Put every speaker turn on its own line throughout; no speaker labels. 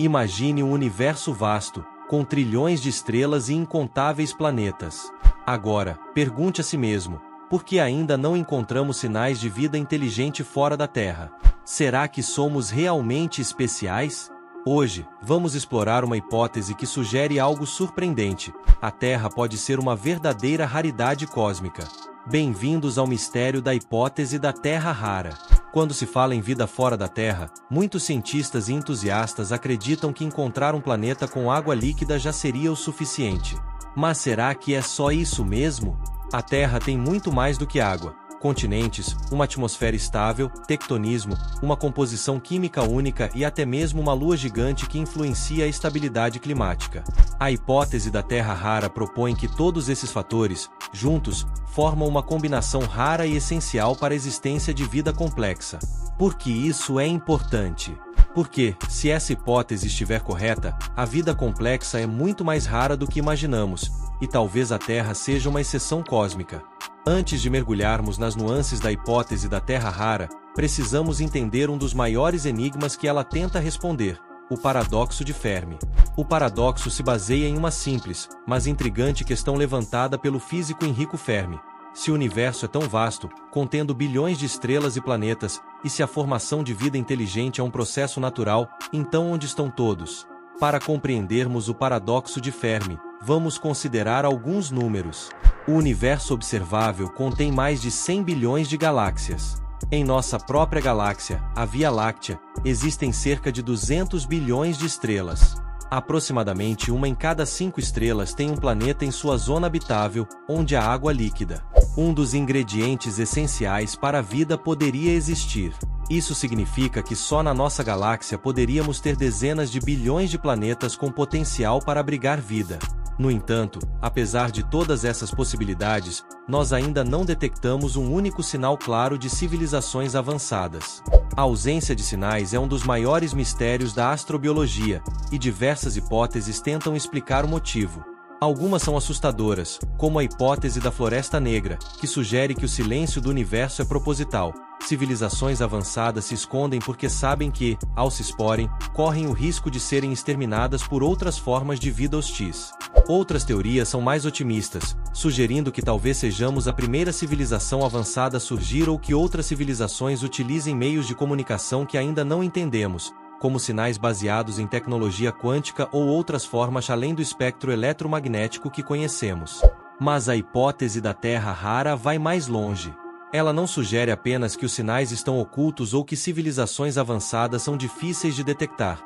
Imagine um universo vasto, com trilhões de estrelas e incontáveis planetas. Agora, pergunte a si mesmo, por que ainda não encontramos sinais de vida inteligente fora da Terra? Será que somos realmente especiais? Hoje, vamos explorar uma hipótese que sugere algo surpreendente. A Terra pode ser uma verdadeira raridade cósmica. Bem-vindos ao mistério da hipótese da Terra rara. Quando se fala em vida fora da Terra, muitos cientistas e entusiastas acreditam que encontrar um planeta com água líquida já seria o suficiente. Mas será que é só isso mesmo? A Terra tem muito mais do que água. Continentes, uma atmosfera estável, tectonismo, uma composição química única e até mesmo uma lua gigante que influencia a estabilidade climática. A hipótese da Terra rara propõe que todos esses fatores, juntos, formam uma combinação rara e essencial para a existência de vida complexa. Por que isso é importante? Porque, se essa hipótese estiver correta, a vida complexa é muito mais rara do que imaginamos, e talvez a Terra seja uma exceção cósmica. Antes de mergulharmos nas nuances da hipótese da Terra rara, precisamos entender um dos maiores enigmas que ela tenta responder: o paradoxo de Fermi. O paradoxo se baseia em uma simples, mas intrigante questão levantada pelo físico Enrico Fermi. Se o universo é tão vasto, contendo bilhões de estrelas e planetas, e se a formação de vida inteligente é um processo natural, então onde estão todos? Para compreendermos o paradoxo de Fermi, vamos considerar alguns números. O universo observável contém mais de 100 bilhões de galáxias. Em nossa própria galáxia, a Via Láctea, existem cerca de 200 bilhões de estrelas. Aproximadamente 1 em cada 5 estrelas tem um planeta em sua zona habitável, onde há água líquida. Um dos ingredientes essenciais para a vida poderia existir. Isso significa que só na nossa galáxia poderíamos ter dezenas de bilhões de planetas com potencial para abrigar vida. No entanto, apesar de todas essas possibilidades, nós ainda não detectamos um único sinal claro de civilizações avançadas. A ausência de sinais é um dos maiores mistérios da astrobiologia, e diversas hipóteses tentam explicar o motivo. Algumas são assustadoras, como a hipótese da Floresta Negra, que sugere que o silêncio do universo é proposital. Civilizações avançadas se escondem porque sabem que, ao se exporem, correm o risco de serem exterminadas por outras formas de vida hostis. Outras teorias são mais otimistas, sugerindo que talvez sejamos a primeira civilização avançada a surgir ou que outras civilizações utilizem meios de comunicação que ainda não entendemos, como sinais baseados em tecnologia quântica ou outras formas além do espectro eletromagnético que conhecemos. Mas a hipótese da Terra rara vai mais longe. Ela não sugere apenas que os sinais estão ocultos ou que civilizações avançadas são difíceis de detectar.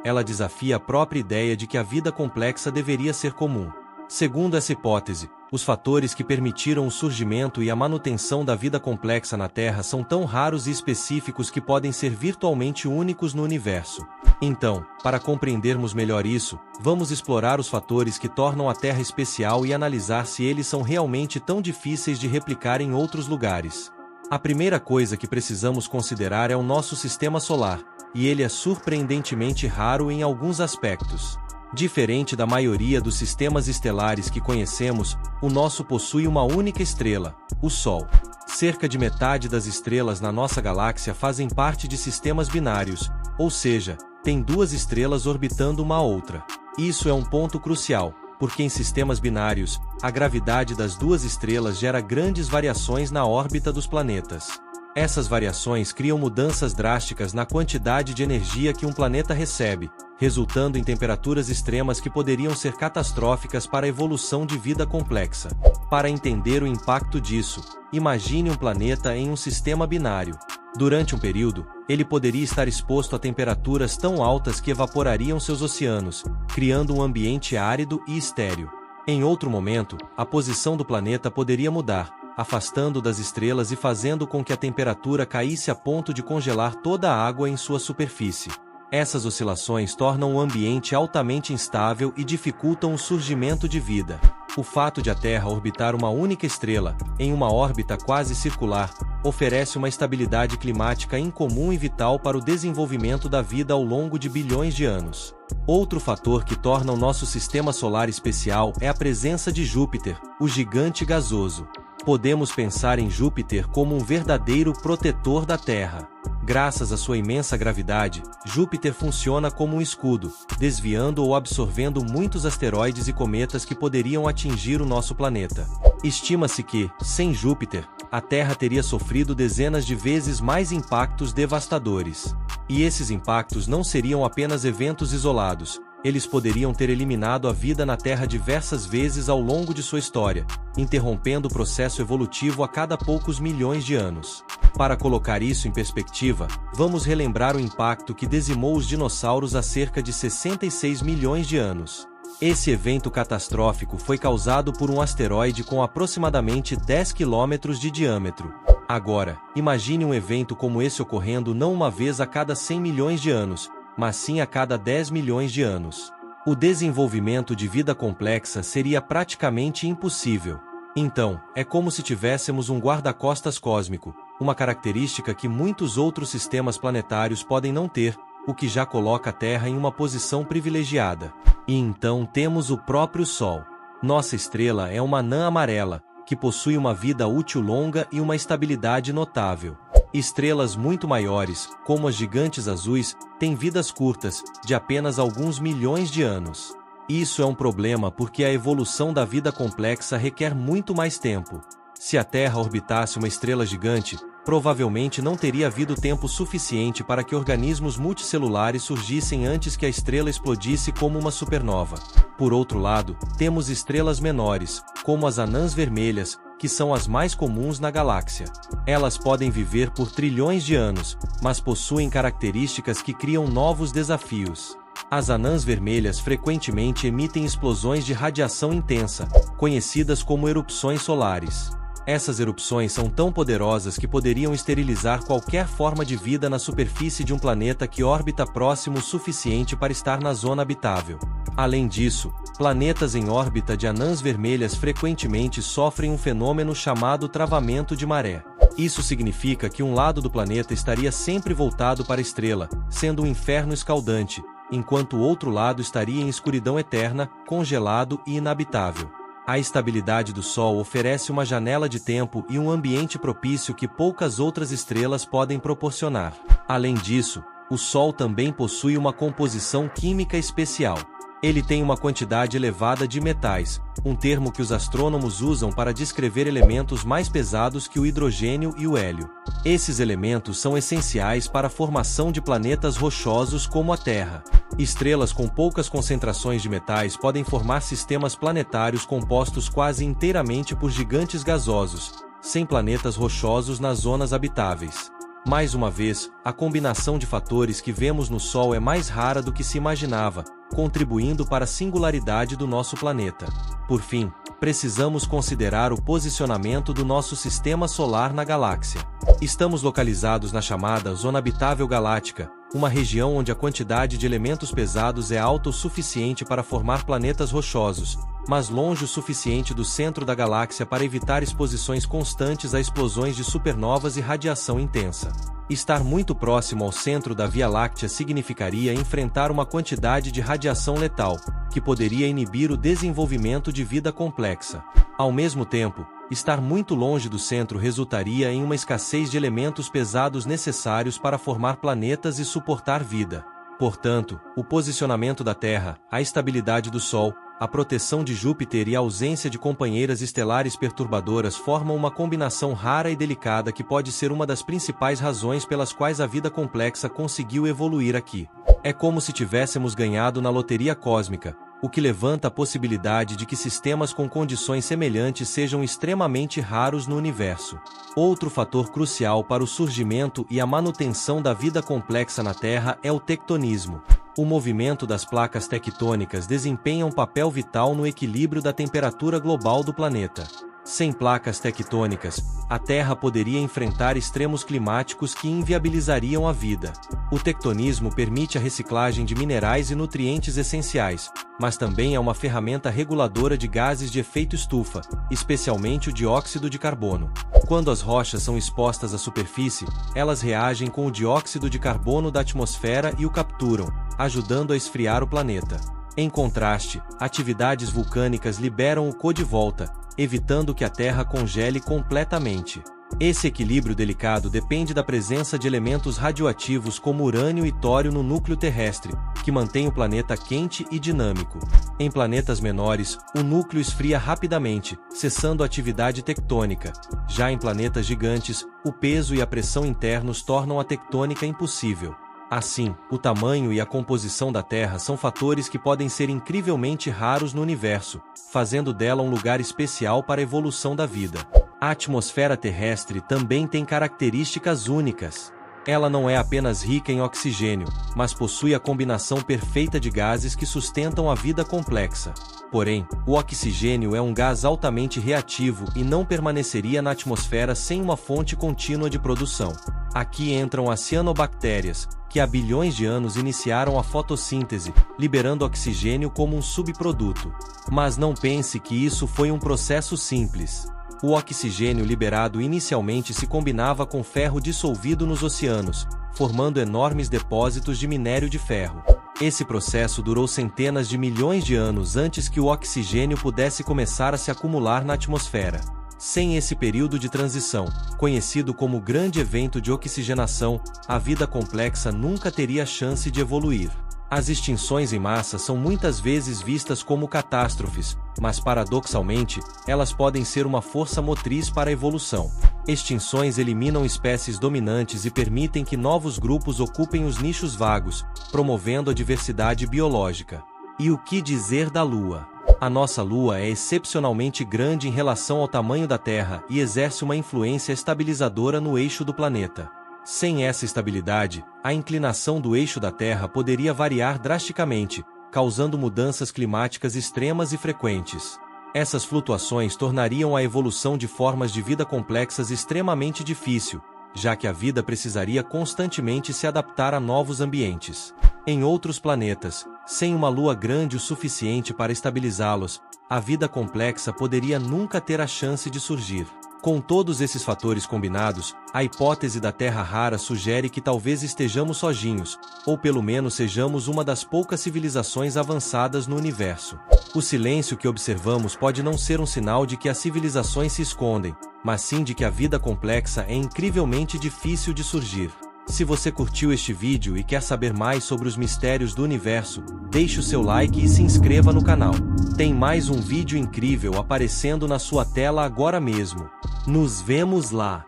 Ela desafia a própria ideia de que a vida complexa deveria ser comum. Segundo essa hipótese, os fatores que permitiram o surgimento e a manutenção da vida complexa na Terra são tão raros e específicos que podem ser virtualmente únicos no universo. Então, para compreendermos melhor isso, vamos explorar os fatores que tornam a Terra especial e analisar se eles são realmente tão difíceis de replicar em outros lugares. A primeira coisa que precisamos considerar é o nosso sistema solar, e ele é surpreendentemente raro em alguns aspectos. Diferente da maioria dos sistemas estelares que conhecemos, o nosso possui uma única estrela, o Sol. Cerca de metade das estrelas na nossa galáxia fazem parte de sistemas binários, ou seja, tem duas estrelas orbitando uma a outra. Isso é um ponto crucial, porque em sistemas binários, a gravidade das duas estrelas gera grandes variações na órbita dos planetas. Essas variações criam mudanças drásticas na quantidade de energia que um planeta recebe, resultando em temperaturas extremas que poderiam ser catastróficas para a evolução de vida complexa. Para entender o impacto disso, imagine um planeta em um sistema binário. Durante um período, ele poderia estar exposto a temperaturas tão altas que evaporariam seus oceanos, criando um ambiente árido e estéril. Em outro momento, a posição do planeta poderia mudar, afastando das estrelas e fazendo com que a temperatura caísse a ponto de congelar toda a água em sua superfície. Essas oscilações tornam o ambiente altamente instável e dificultam o surgimento de vida. O fato de a Terra orbitar uma única estrela, em uma órbita quase circular, oferece uma estabilidade climática incomum e vital para o desenvolvimento da vida ao longo de bilhões de anos. Outro fator que torna o nosso sistema solar especial é a presença de Júpiter, o gigante gasoso. Podemos pensar em Júpiter como um verdadeiro protetor da Terra. Graças à sua imensa gravidade, Júpiter funciona como um escudo, desviando ou absorvendo muitos asteroides e cometas que poderiam atingir o nosso planeta. Estima-se que, sem Júpiter, a Terra teria sofrido dezenas de vezes mais impactos devastadores. E esses impactos não seriam apenas eventos isolados, eles poderiam ter eliminado a vida na Terra diversas vezes ao longo de sua história, interrompendo o processo evolutivo a cada poucos milhões de anos. Para colocar isso em perspectiva, vamos relembrar o impacto que dizimou os dinossauros há cerca de 66 milhões de anos. Esse evento catastrófico foi causado por um asteroide com aproximadamente 10 quilômetros de diâmetro. Agora, imagine um evento como esse ocorrendo não uma vez a cada 100 milhões de anos, mas sim a cada 10 milhões de anos. O desenvolvimento de vida complexa seria praticamente impossível. Então, é como se tivéssemos um guarda-costas cósmico, uma característica que muitos outros sistemas planetários podem não ter, o que já coloca a Terra em uma posição privilegiada. E então temos o próprio Sol. Nossa estrela é uma anã amarela, que possui uma vida útil longa e uma estabilidade notável. Estrelas muito maiores, como as gigantes azuis, têm vidas curtas, de apenas alguns milhões de anos. Isso é um problema porque a evolução da vida complexa requer muito mais tempo. Se a Terra orbitasse uma estrela gigante, provavelmente não teria havido tempo suficiente para que organismos multicelulares surgissem antes que a estrela explodisse como uma supernova. Por outro lado, temos estrelas menores, como as anãs vermelhas, que são as mais comuns na galáxia. Elas podem viver por trilhões de anos, mas possuem características que criam novos desafios. As anãs vermelhas frequentemente emitem explosões de radiação intensa, conhecidas como erupções solares. Essas erupções são tão poderosas que poderiam esterilizar qualquer forma de vida na superfície de um planeta que orbita próximo o suficiente para estar na zona habitável. Além disso, planetas em órbita de anãs vermelhas frequentemente sofrem um fenômeno chamado travamento de maré. Isso significa que um lado do planeta estaria sempre voltado para a estrela, sendo um inferno escaldante, enquanto o outro lado estaria em escuridão eterna, congelado e inabitável. A estabilidade do Sol oferece uma janela de tempo e um ambiente propício que poucas outras estrelas podem proporcionar. Além disso, o Sol também possui uma composição química especial. Ele tem uma quantidade elevada de metais, um termo que os astrônomos usam para descrever elementos mais pesados que o hidrogênio e o hélio. Esses elementos são essenciais para a formação de planetas rochosos como a Terra. Estrelas com poucas concentrações de metais podem formar sistemas planetários compostos quase inteiramente por gigantes gasosos, sem planetas rochosos nas zonas habitáveis. Mais uma vez, a combinação de fatores que vemos no Sol é mais rara do que se imaginava, contribuindo para a singularidade do nosso planeta. Por fim, precisamos considerar o posicionamento do nosso sistema solar na galáxia. Estamos localizados na chamada Zona Habitável Galáctica, uma região onde a quantidade de elementos pesados é alta o suficiente para formar planetas rochosos, mas longe o suficiente do centro da galáxia para evitar exposições constantes a explosões de supernovas e radiação intensa. Estar muito próximo ao centro da Via Láctea significaria enfrentar uma quantidade de radiação letal, que poderia inibir o desenvolvimento de vida complexa. Ao mesmo tempo, estar muito longe do centro resultaria em uma escassez de elementos pesados necessários para formar planetas e suportar vida. Portanto, o posicionamento da Terra, a estabilidade do Sol, a proteção de Júpiter e a ausência de companheiras estelares perturbadoras formam uma combinação rara e delicada que pode ser uma das principais razões pelas quais a vida complexa conseguiu evoluir aqui. É como se tivéssemos ganhado na loteria cósmica, o que levanta a possibilidade de que sistemas com condições semelhantes sejam extremamente raros no universo. Outro fator crucial para o surgimento e a manutenção da vida complexa na Terra é o tectonismo. O movimento das placas tectônicas desempenha um papel vital no equilíbrio da temperatura global do planeta. Sem placas tectônicas, a Terra poderia enfrentar extremos climáticos que inviabilizariam a vida. O tectonismo permite a reciclagem de minerais e nutrientes essenciais, mas também é uma ferramenta reguladora de gases de efeito estufa, especialmente o dióxido de carbono. Quando as rochas são expostas à superfície, elas reagem com o dióxido de carbono da atmosfera e o capturam, ajudando a esfriar o planeta. Em contraste, atividades vulcânicas liberam o CO de volta, evitando que a Terra congele completamente. Esse equilíbrio delicado depende da presença de elementos radioativos como urânio e tório no núcleo terrestre, que mantém o planeta quente e dinâmico. Em planetas menores, o núcleo esfria rapidamente, cessando a atividade tectônica. Já em planetas gigantes, o peso e a pressão internos tornam a tectônica impossível. Assim, o tamanho e a composição da Terra são fatores que podem ser incrivelmente raros no universo, fazendo dela um lugar especial para a evolução da vida. A atmosfera terrestre também tem características únicas. Ela não é apenas rica em oxigênio, mas possui a combinação perfeita de gases que sustentam a vida complexa. Porém, o oxigênio é um gás altamente reativo e não permaneceria na atmosfera sem uma fonte contínua de produção. Aqui entram as cianobactérias, que há bilhões de anos iniciaram a fotossíntese, liberando oxigênio como um subproduto. Mas não pense que isso foi um processo simples. O oxigênio liberado inicialmente se combinava com ferro dissolvido nos oceanos, formando enormes depósitos de minério de ferro. Esse processo durou centenas de milhões de anos antes que o oxigênio pudesse começar a se acumular na atmosfera. Sem esse período de transição, conhecido como Grande Evento de Oxigenação, a vida complexa nunca teria chance de evoluir. As extinções em massa são muitas vezes vistas como catástrofes, mas paradoxalmente, elas podem ser uma força motriz para a evolução. Extinções eliminam espécies dominantes e permitem que novos grupos ocupem os nichos vagos, promovendo a diversidade biológica. E o que dizer da Lua? A nossa Lua é excepcionalmente grande em relação ao tamanho da Terra e exerce uma influência estabilizadora no eixo do planeta. Sem essa estabilidade, a inclinação do eixo da Terra poderia variar drasticamente, causando mudanças climáticas extremas e frequentes. Essas flutuações tornariam a evolução de formas de vida complexas extremamente difícil, já que a vida precisaria constantemente se adaptar a novos ambientes. Em outros planetas, sem uma Lua grande o suficiente para estabilizá-los, a vida complexa poderia nunca ter a chance de surgir. Com todos esses fatores combinados, a hipótese da Terra rara sugere que talvez estejamos sozinhos, ou pelo menos sejamos uma das poucas civilizações avançadas no universo. O silêncio que observamos pode não ser um sinal de que as civilizações se escondem, mas sim de que a vida complexa é incrivelmente difícil de surgir. Se você curtiu este vídeo e quer saber mais sobre os mistérios do universo, deixe o seu like e se inscreva no canal. Tem mais um vídeo incrível aparecendo na sua tela agora mesmo. Nos vemos lá!